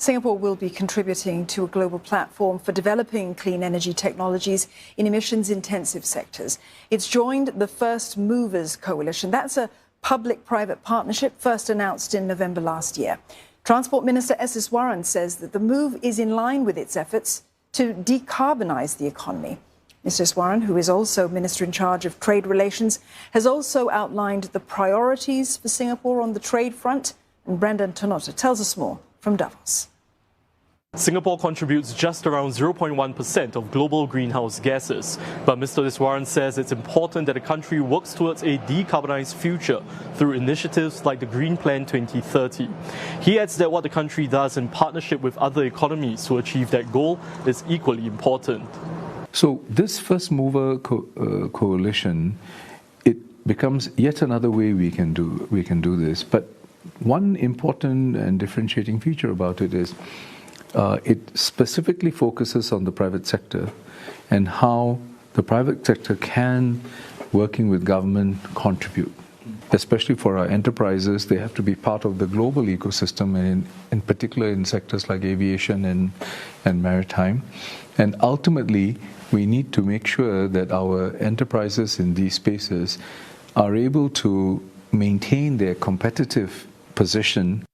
Singapore will be contributing to a global platform for developing clean energy technologies in emissions-intensive sectors. It's joined the First Movers Coalition. That's a public-private partnership first announced in November last year. Transport Minister S Iswaran says that the move is in line with its efforts to decarbonise the economy. Mr Iswaran, who is also Minister in charge of Trade Relations, has also outlined the priorities for Singapore on the trade front. And Brendan Tonota tells us more from Davos. Singapore contributes just around 0.1% of global greenhouse gases. But Mr Iswaran says it's important that the country works towards a decarbonised future through initiatives like the Green Plan 2030. He adds that what the country does in partnership with other economies to achieve that goal is equally important. So this First Mover Coalition, it becomes yet another way we can do this. But one important and differentiating feature about it is it specifically focuses on the private sector and how the private sector can, working with government, contribute. Especially for our enterprises, they have to be part of the global ecosystem, and in particular in sectors like aviation and maritime. And ultimately, we need to make sure that our enterprises in these spaces are able to maintain their competitive position.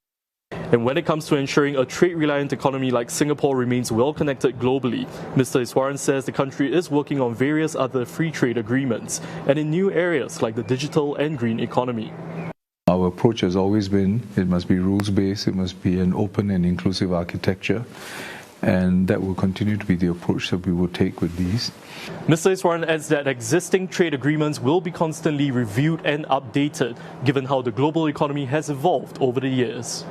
And when it comes to ensuring a trade-reliant economy like Singapore remains well-connected globally, Mr Iswaran says the country is working on various other free trade agreements and in new areas like the digital and green economy. Our approach has always been, it must be rules-based, it must be an open and inclusive architecture, and that will continue to be the approach that we will take with these. Mr Iswaran adds that existing trade agreements will be constantly reviewed and updated, given how the global economy has evolved over the years.